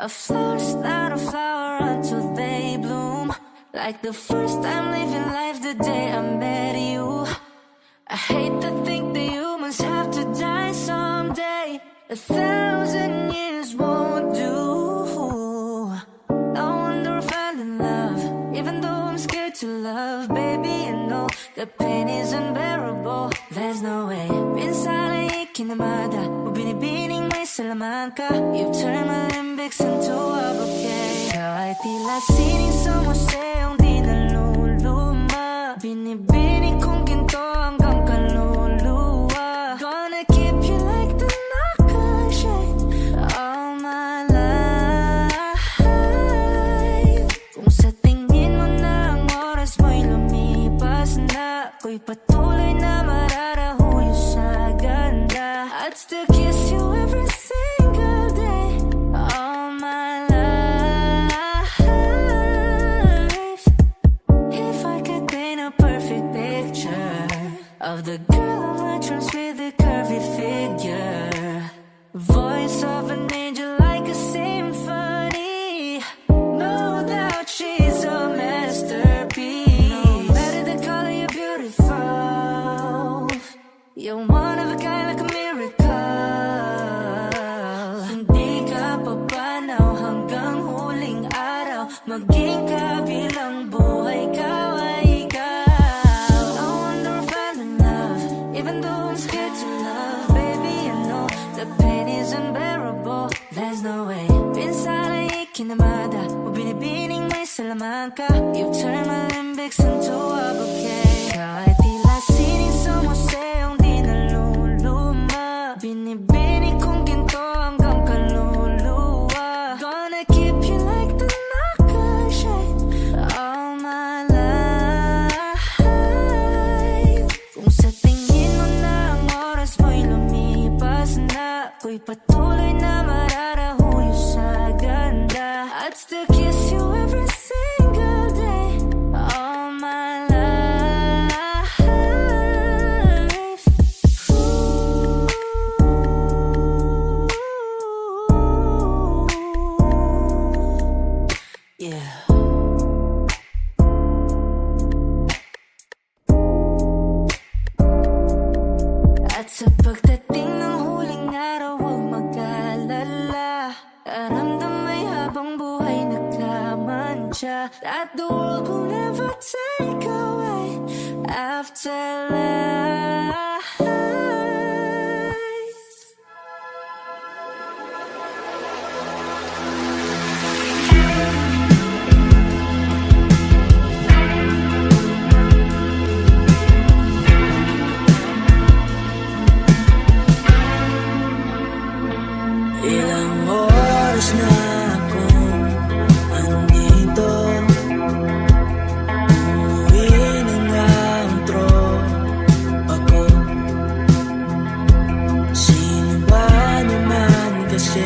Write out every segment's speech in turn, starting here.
A flower's not a flower until they bloom. Like the first time living life the day I met you. I hate to think that humans have to die someday. 1,000 years won't do. No wonder I fell in love, even though I'm scared to love. Baby, you know the pain is unbearable. There's no way Pinsala ikinamada o binibining may salaman ka. You've turned my limbics into a bouquet. Ikaw ay tila sining sa museong di naluluma. Binibining kong ginto hanggang kaluluwa. Gonna keep you like the nakashine all my life. Kung sa tingin mo na ang oras mo'y lumipas na, ako'y patuloy na mararahuyo sa ganda. I'd still kiss you every single day all my life. If I could paint a perfect picture of the girl on my dreams with a curvy figure, voice of an angel like a symphony. No doubt she's a masterpiece. No matter the color, you're beautiful. You're one of a kind, like a miracle. Hindi ka papanaw hanggang huling araw. Maging kabilang buhay ka ay ikaw. No wonder I fell in love, even though I'm scared to love. Baby, you know the pain is unbearable. There's no way Pinsala ikinamada o binibining may salaman ka. You've turned my limbics into a bouquet. Ikaw ay tila sining sa museong di naluluma. Binibining kong ginto hanggang kaluluwa. Gonna keep you like the nakashine all my life. Kung sa tingin mo na ang oras mo'y lumipas na, ako'y patuloy na mararahuyo sa ganda. I'd still kiss you every single day all my life. Yeah. At sa pagdating ng huling araw, huwag mag-alala. Karamdam may habang buhay nagkamantya. That the world will never take away afterlife. Ilang oras na ako andito, umuwi ng antro ako. Sino ba naman kasi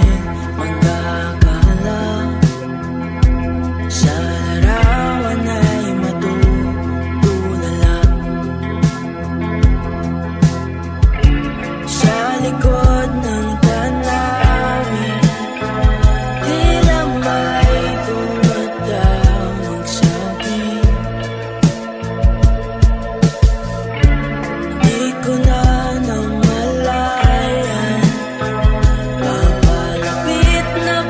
magkakala sa larawan ay matutulala. Sa likod ng tanawin, tila may tumatawag sa'kin. Di ko na namalayan, papalapit na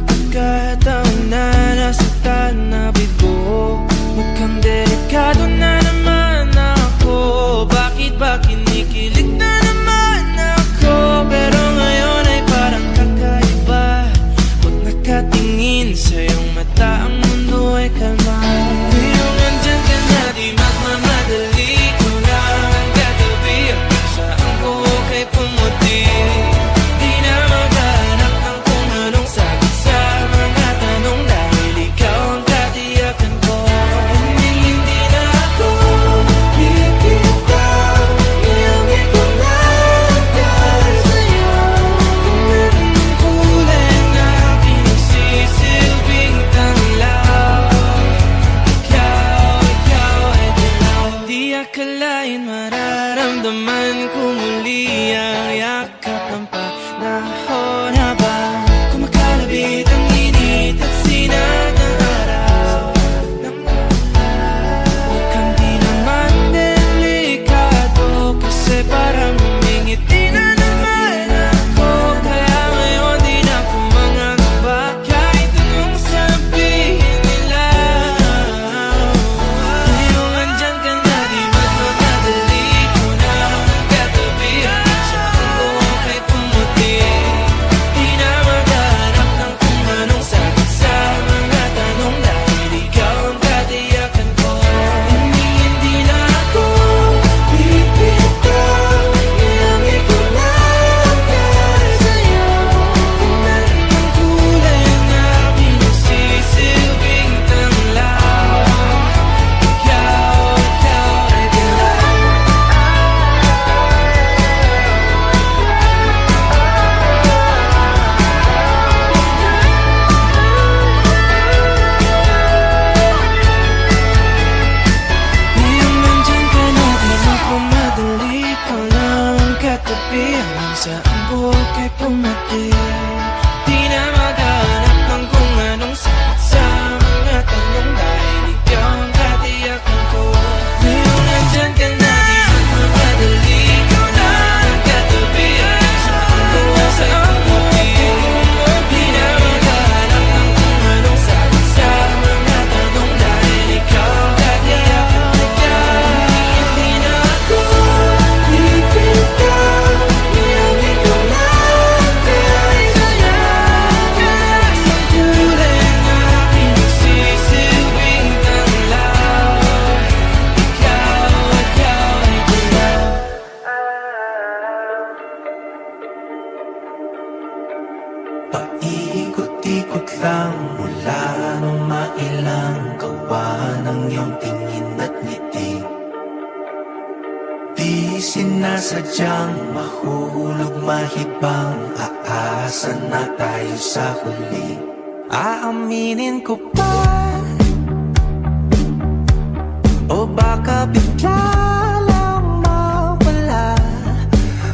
pagkakataon na nasaktan na bigo. Mukhang delikado na naman ako. Bakit ba kinikilig na naman ako? Pero ngayon ay parang kakaiba. Huwag nakatingin sa iyong mata, ang mundo ay kalma. Ngayong nandyan ka na, di magmamadali ko na ang katabi. Saan ko kay pumuti? Di na maghanap ng kung anong sagot sa mga tanong, dahil ikaw ang katiyakan ko. Hindi na ako bibitaw, iangin ko na dahil sa'yo. Kung anong kulay ang aking nagsisilbing tanglaw, ikaw ay dilaw. Di akalain mararamdaman ko muli ang yakap ng panahon habang kumakalabit ang init at sinag ng araw ng ulan. Mukhang di naman delikado kasi parang humingiti na naman ako. Kaya ngayon di na ako mangangamba kahit anong sabihin nila. Ngayong andyan ka na, di magmamadali ko na ang katabi. Saan ko kay pumuti? Di na maghanap ng kung anong sagot sa mga tanong, dahil ikaw ang katiyakan ko. Hindi na ako bibitaw, iangin ko na dahil sa'yo. Kung anong kulay ang aking nagsisilbing tanglaw, ikaw ay dilaw. Ngayong nandyan ka na, di magmamadali ko lang katabi. Hanggang saan buhok ay pumati. Di na maghanap ng kung anong sagot sa mga tanong, dahil ikaw ang katiyakan ko. Ngayong nandyan ka na, di magmamadali ko lang katabi. Hanggang saan buhok ay pumati. Di na maghanap ng kung anong sagot sa mga tanong, dahil ikaw ang katiyakan ko. Hindi na ako bibitaw, iangin ko na dahil sa'yo. Isang kulay ang aking nagsisilbing tanglaw, ikaw ay dilaw. Paikot-ikot lang mula nung mailang gawa ng iyong tingin at ngiti. Di sinasadyang mahulog mahibang, aasa na tayo sa huli. Aaminin ko pa, o baka bigla lang mawala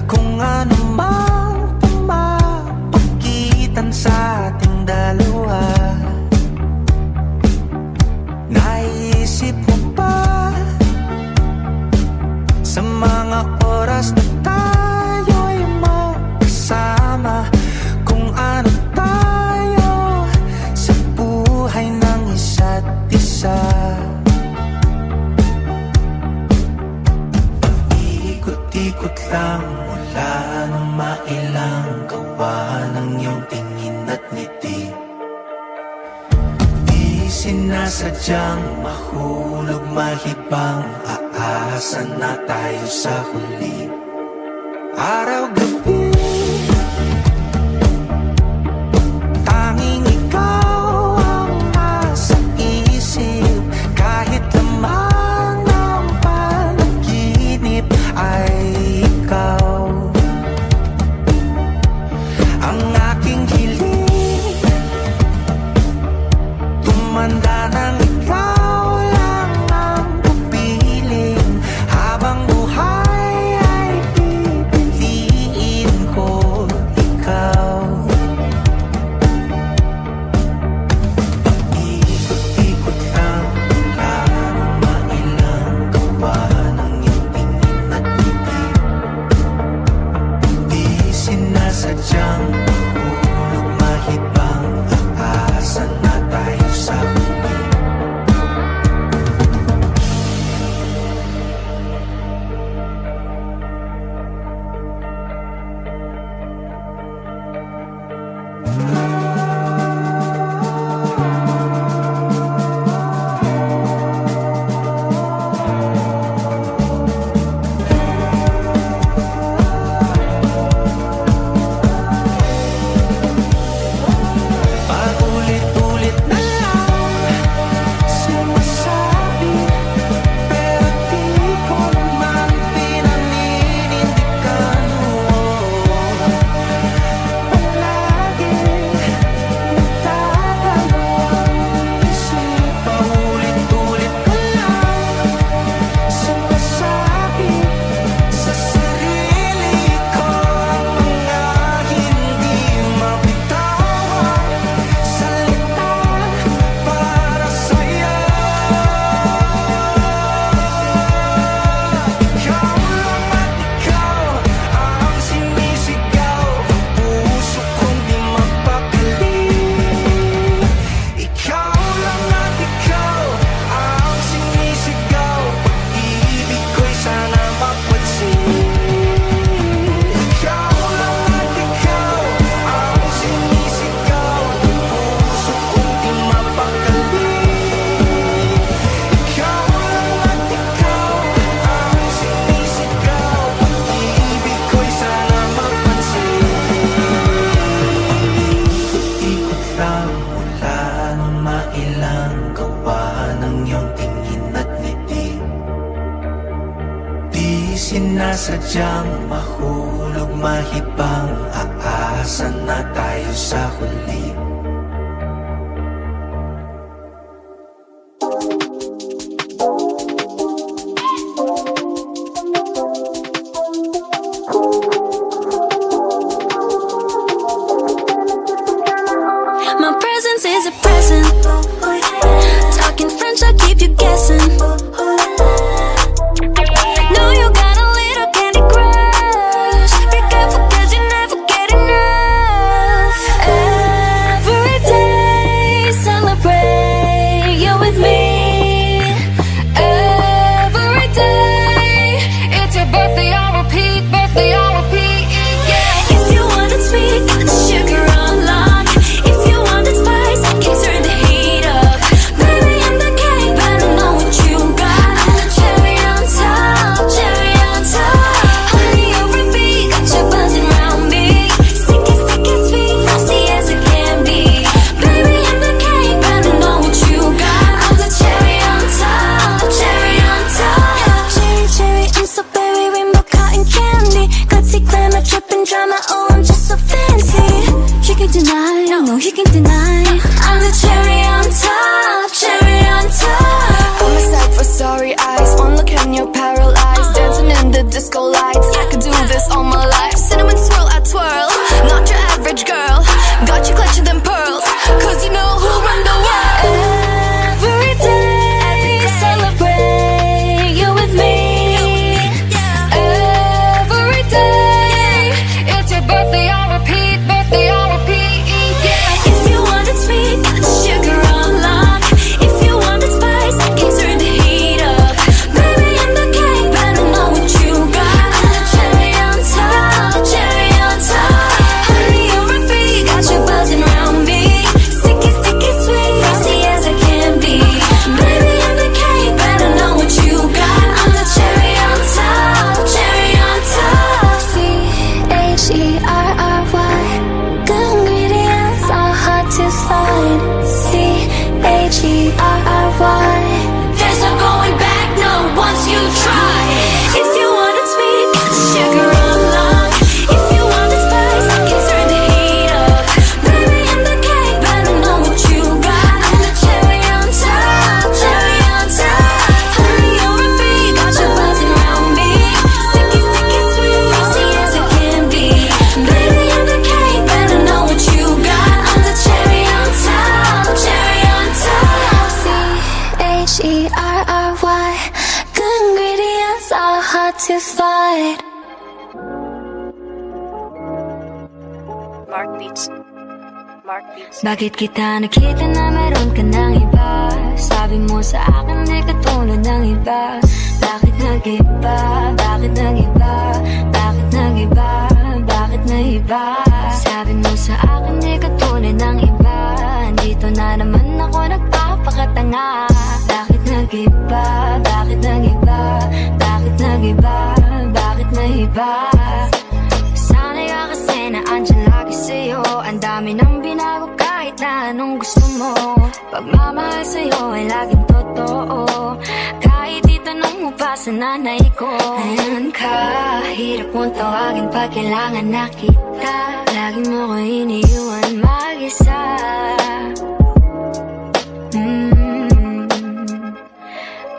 kung ano mang pumapagitan sa ating dalawa. Naisip mo ba sa mga oras na tayo'y magkasama, kung ano tayo sa buhay ng isa't isa? Paikot-ikot lang mula nung mailang gawa ng iyong tingin at ngiti. Di sinasadyang mahulog mahibang, aasa na tayo sa huli. Araw-gabi, tanging ikaw ang nasa isip. Kahit laman ng panaginip ay ikaw ang aking hiling. Tumanda ng ikaw lang ang kapiling, habang buhay ay pipiliin sadyang mahulog, mahibang aasa na tayo sa huli. My presence is a present. Talking French, I'll keep you guessing. Know you got a little candy crush. Be careful 'cause you never get enough. Every day, celebrate you with me. Every day, it's your birthday, I'll repeat, birthday, I'll repeat. Yeah. If you want it sweet, sugar on lock. If you want it spice, can turn the heat up. Baby, I'm the cake, better know what you got. I'm the cherry on top, cherry on top. Honey, over me, got you buzzing around me. Sticky, sticky, sweet, frosty as it can be. Baby, I'm the cake, better know what you got. I'm the cherry on top, cherry on top. Cherry, cherry, I'm so berry, rainbow cotton candy. Gutsy glamour, dripping drama, oh, I'm just so fancy. You can deny, no, you can deny. I'm the cherry on top, cherry on top. I'm a sight for sorry eyes. One look and you're paralyzed. Dancing in the disco lights. I could do this all my life. Cinnamon swirl, I twirl. Not your average girl. Got you clutching them pearls. 'Cause you know who run the world. Every day, celebrate you with me. Every day, it's your birthday, I'll repeat, birthday, I'll repeat. Yeah. If you want it sweet, sugar on lock. If you want it spice, can turn the heat up. Baby, I'm the cake, better know what you got. I'm the cherry on top, cherry on top. Honey, over me, got you buzzing around me. Sticky, sticky, sweet, frosty as it can be. Baby, I'm the cake, better know what you got. I'm the cherry on top, cherry on top. CHERRY, good ingredients are hard to find. CHERRY, there's no going back, no, once you try. If you want it sweet, sugar on lock. If you want it spice, can turn the heat up. Baby, I'm the cake, better know what you got. I'm the cherry on top, cherry on top. Honey, over me, got you buzzing around me. Sticky, sticky, sweet, frosty as it can be. Baby, I'm the cake, better know what you got. I'm the cherry on top, cherry on top. CHERRY, good ingredients are hard to find. Mark Beats. Mark Beats. Bakit kita nakita na meron ka ng iba? Sabi mo sa akin di katulad ng iba. Bakit nag-iba? Bakit nag-iba? Bakit nag-iba? Bakit nag-iba? Sabi mo sa akin di katulad ng iba. Dito na naman ako nagpapakatanga. Bakit nag-iba? Bakit nag-iba? Bakit nag-iba? Bakit nag-iba? Sana'y ka kasi na andyan lagi sa'yo. Ang dami nang binago kahit na anong gusto mo. Pagmamahal sa'yo ay laging totoo. Kahit itanong mo pa sa nanay ko. Ayan ka, hirap mong tawagin pag kailangan na kita. Lagi mo ko iniiwan mag-isa.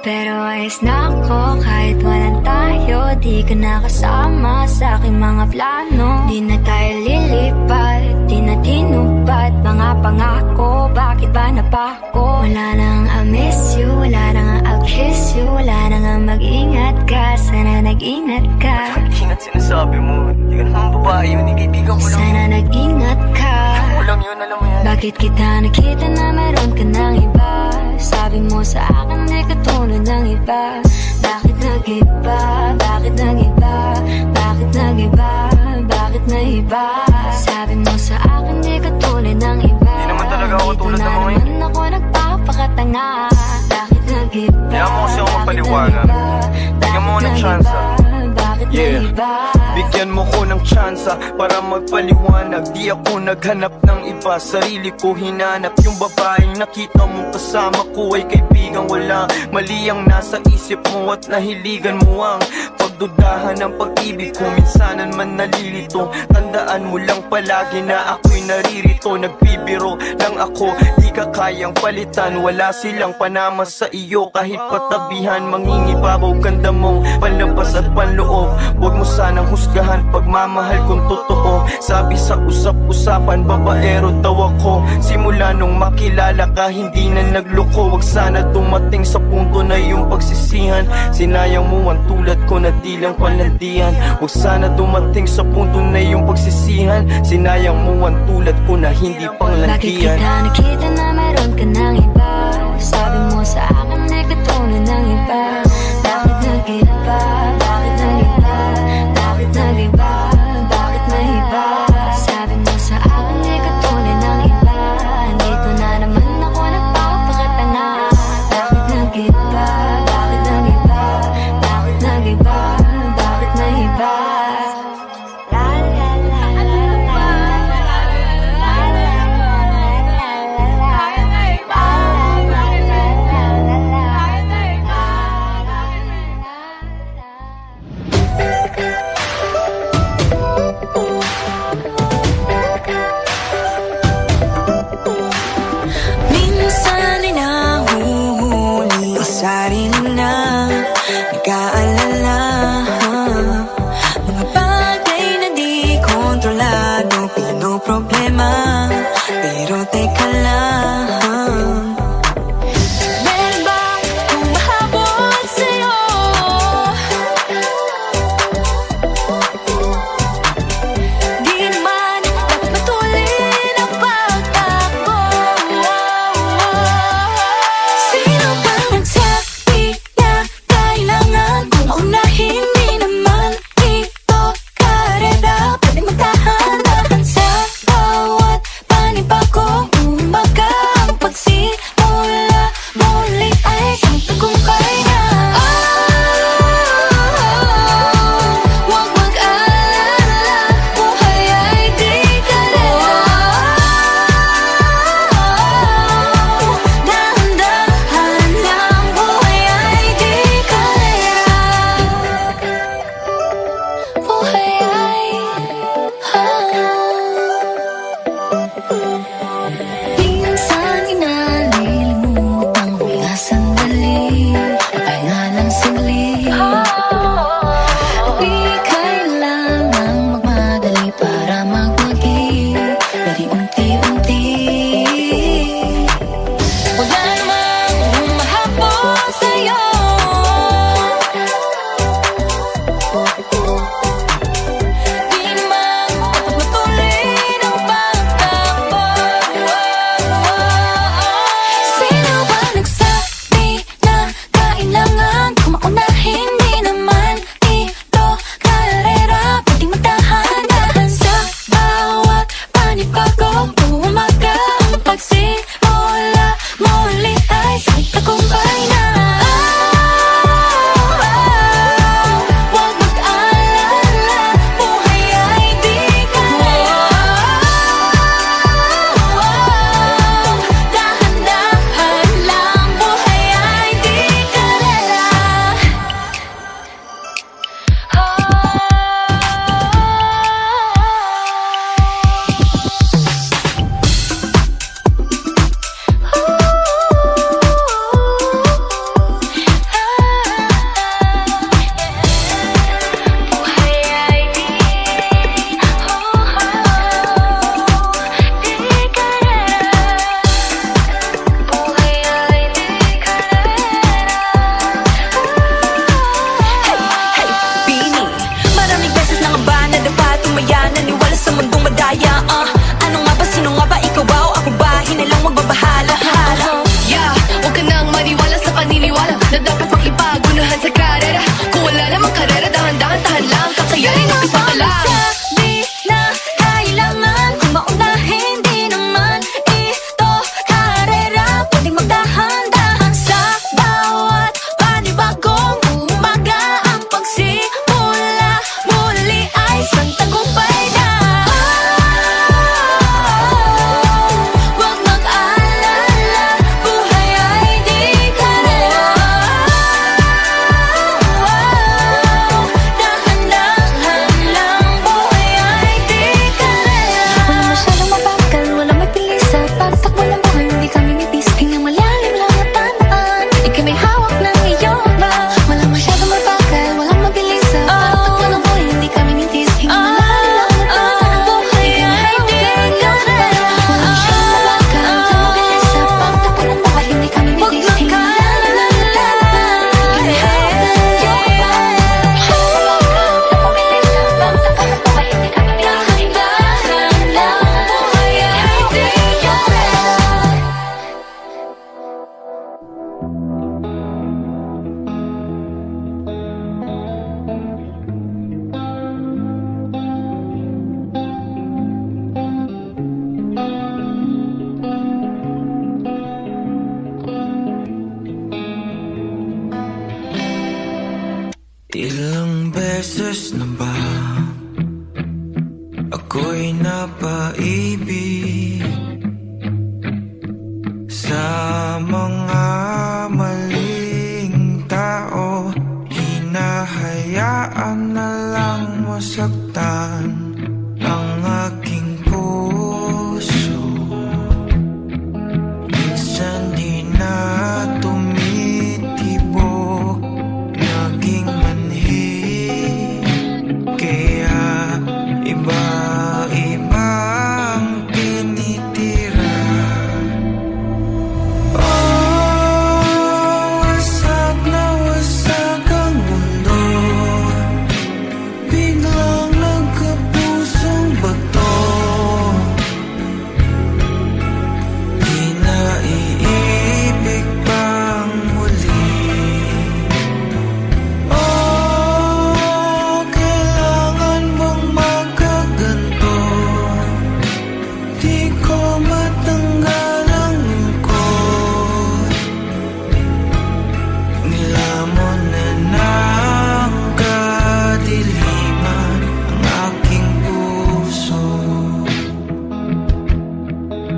Pero ayos na ako kahit walang tayo. Di ka nakasama sa aking mga plano. Di na tayo lilipat, di na tinupad mga pangako. Bakit ba napako? Wala nang I'll miss you, wala nang I'll kiss you. Wala nang mag-ingat ka, sana nag-ingat ka. Ingat sinasabi mo, hindi ka naman babae yun, kaibigan ko lang. Sana nag-ingat ka. Ako lang yun, alam mo yan. Bakit kita nakita na meron ka ng iba? Sabi mo sa akin di katulad ng iba. Bakit nag-iba? Bakit nag-iba? Bakit nag-iba? Bakit nag-iba? Sabi mo sa akin di katulad ng iba. Di naman talaga ako tulad ng mga yun. Dito na naman ako nagpapakatanga. Bakit nag-iba? Kaya mo kasi ako mapaliwanag. Bigyan mo ako ng chance, ah. Bakit Yeah. nag-iba? Bigyan mo ko ng tsansa para magpaliwanag. Di ako naghanap ng iba, sarili ko hinanap. Yung babaeng nakita mong kasama ko ay kaibigan. Wala mali ang nasa isip mo at nahiligan mo ang pagdudahan ng pag-ibig ko. Minsanan man nalilito, tandaan mo lang palagi na ako'y naririto. Nagbibiro lang ako, di ka kayang palitan. Wala silang panama sa iyo kahit patabihan. Mangingibabaw ganda mong panlabas at panloob. Huwag mo sanang husgahan pagmamahal kung totoo. Sabi sa usap-usapan, babaero daw ako. Simula nung makilala ka, hindi na nagloko. Huwag sana dumating sa punto na yung pagsisihan. Sinayang mo ang tulad ko na di lang palandian. Huwag sana dumating sa punto na yung pagsisihan. Sinayang mo ang tulad ko na hindi panglandian. Bakit kita nakita na meron ka ng iba? Sabi mo sa akin ay katulad ng iba. Bakit nag-iba? Bakit nag-iba? Bakit nag-iba? Bakit nag-iba? Sabi mo sa akin ay katulad ng iba. Dito na naman ako nagpapakatanga. Bakit nag-iba? Bakit nag-iba? Bakit nag-iba? Bakit nag-iba? Minsan ay nahuhuli sa sarili na nag-aalala. Mga bagay na di kontrolado, pinoproblema. Pero teka lang, meron bang humahabol sa'yo? Di naman dapat patuloy ang pagtakbo. Sino bang nagsabi na kailangan kong maunahin? Di naman ito karera, pwede magdahan-dahan sa bawat panibagong umaga. Ako'y napaibig sa mga maling tao. Hinahayaan na lang masaktan ang aking puso. Minsan di na tumitibok, naging manhi. Kaya iba-ibang tinitira. Oh, wasak na wasak ang mundo, biglang nagkapusong bato. Di na iibig pang muli. Oh, kailangan bang magkaganto? Di ko matanggal ang lungkot. Nilamon na ng kadiliman ang aking puso.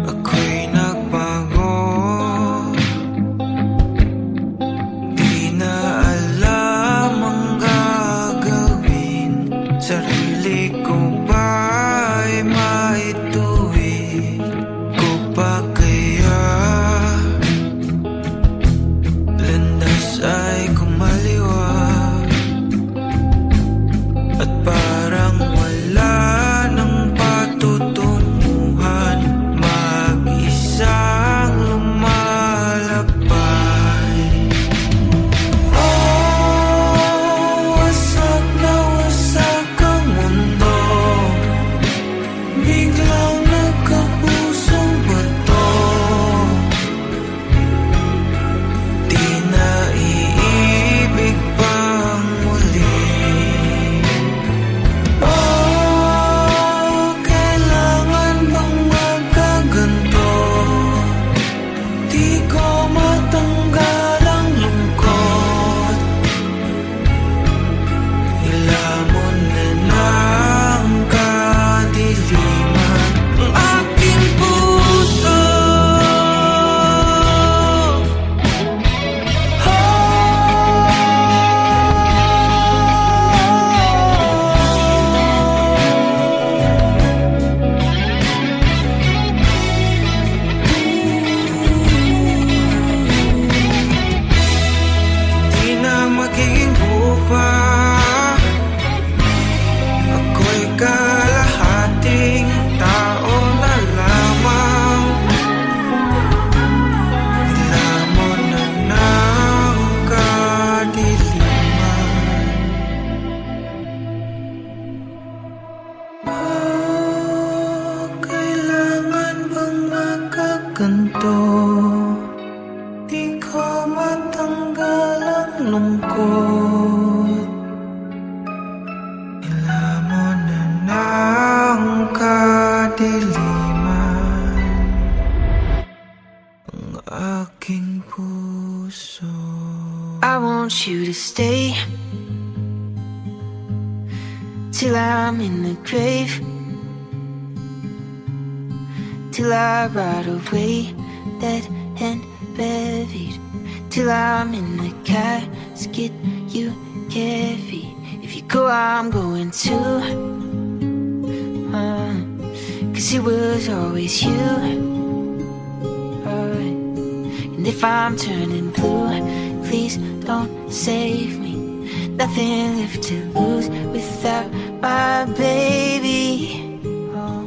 Ako'y nagbago, di na alam ang gagawin. Sarili ko ba'y maituwid ko pa kaya? Landas ay kumaliwa at parang wala nang patutunguhan. Mag-isang lumalakbay. Oh, wasak na wasak ang mundo, biglang nagkapusong bato. Di na iibig pang muli. Oh, kailangan bang magkaganto? Di ko matanggal ang lungkot. Nilamon na ng kadiliman ang aking puso. Di na magiging bupa. Ako'y kalahating tao na lamang. Nilamon na ng kadiliman. Oh, kailangan bang magkaganto? Di ko matanggal ang lungkot. Nilamon na ng kadiliman ang aking puso. I want you to stay till I'm in the grave, till I ride away dead and buried, till I'm in the casket you carry. If you go, I'm going too. 'Cause it was always you. And if I'm turning blue, please don't save me. Nothing left to lose without my baby. Oh,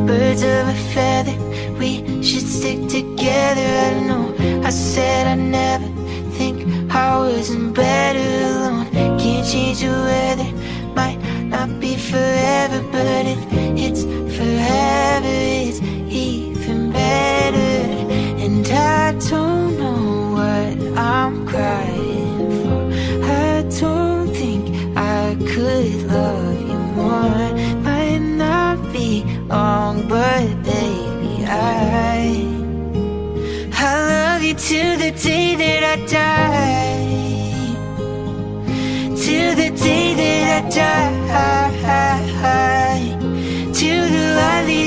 birds of a feather, we should stick together. I know I said I'd never think I wasn't better alone. Can't change the weather, might not be forever, but if it's forever, it's even better. And I don't know what I'm crying for. I don't think I could love you more. Might not be wrong, but baby, I love you till the day that I die. Till the day that I die. Till the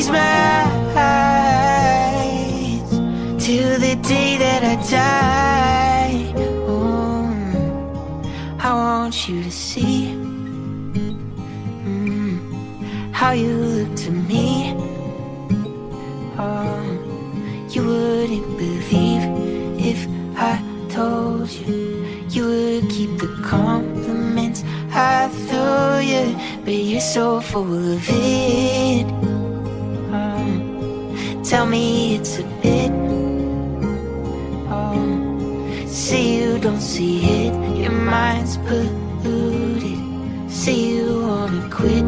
close my eyes till the day that I die. Oh, I want you to see how you look to me. Oh, you wouldn't believe if I told you. You would keep the compliments I threw you, but you're so full of it. Tell me it's a bit. Say you don't see it, your mind's polluted. Say you wanna quit,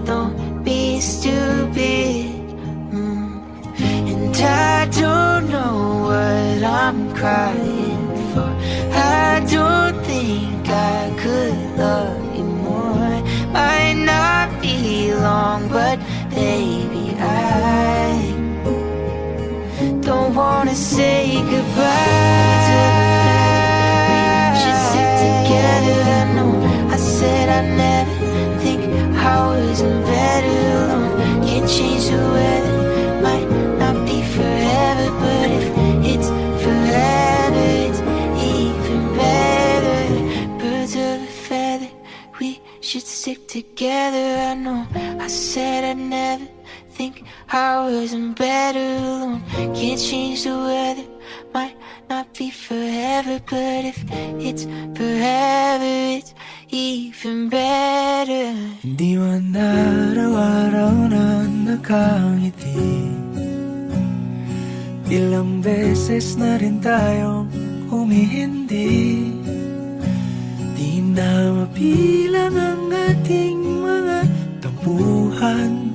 don't be stupid. And I don't know what I'm crying for. I don't think I could love you more. Might not be long, but baby, I don't wanna say goodbye. We should stick together. I know I said I'd never think I wasn't better alone. Can't change the weather, might not be forever, but if it's forever, it's even better. Birds of a feather, we should stick together. I know I said I'd never think I wasn't better alone. Can't change the weather, might not be forever, but if it's forever, it's even better. Di man araw-araw na nakangiti. Ilang beses na rin tayong humihindi. Di na mabilang ang ating mga tampuhan.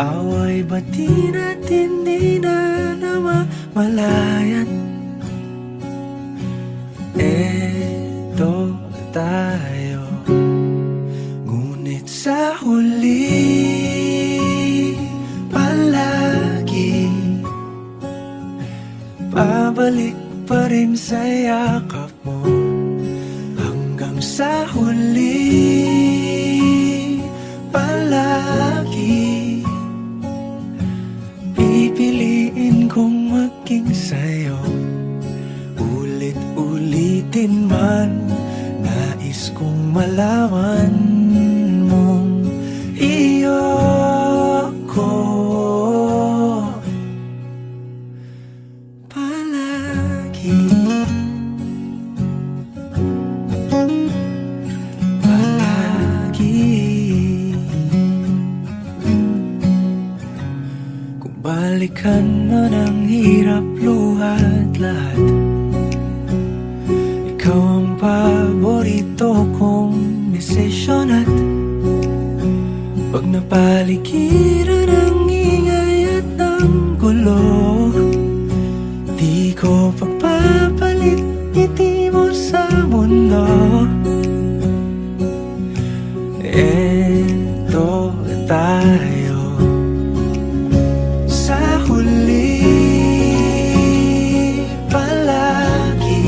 Away bati natin di na namamalayan. Eto tayo, ngunit sa huli palagi babalik pa rin sa yakap mo. Hanggang sa huli palagi pipiliin kong maging sa'yo. Ulit-ulitin man, nais kong malaman mong iyo ko palagi. Palagi. Kung balikan man ang hirap, luha at lahat, ikaw ang paborito kong desisyon. At pag napaligiran ang ingay at ang gulo, di ko pagpapalit ngiti mo sa mundo. Eto tayo sa huli palagi,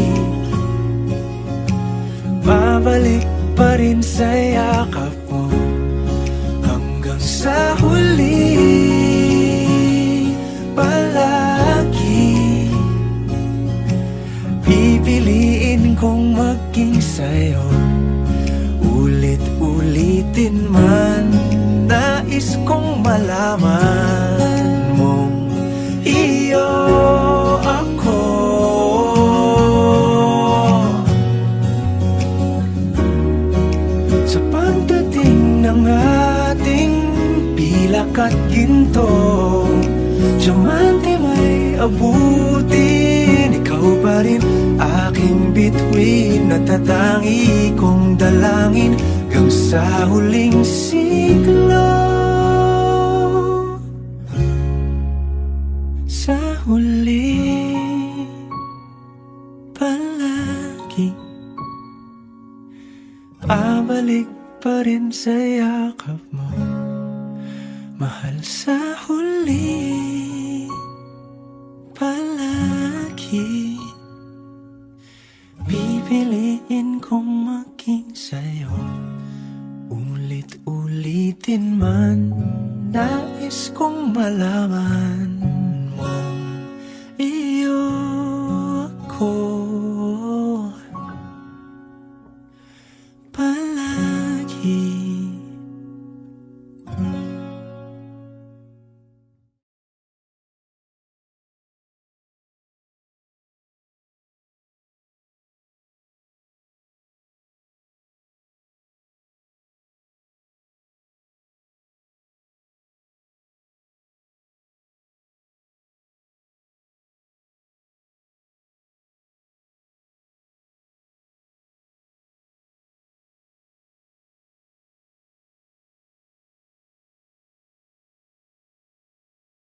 babalik pa rin sa yakap mo. Hanggang sa huli palagi pipiliin kong maging sa'yo. Ulit-ulitin man, nais kong malaman mong iyo ako. Sa pagdating ng ating pilak at ginto, diamante may abutin. Ikaw pa rin aking bituin, natatangi kong dalangin hanggang sa huling siglo. Sa huli palagi pabalik pa rin sa yakap mo, mahal. Sa huli palagi pipiliin kong maging sa'yo. Ulit-ulitin man, nais nais kong malaman mo.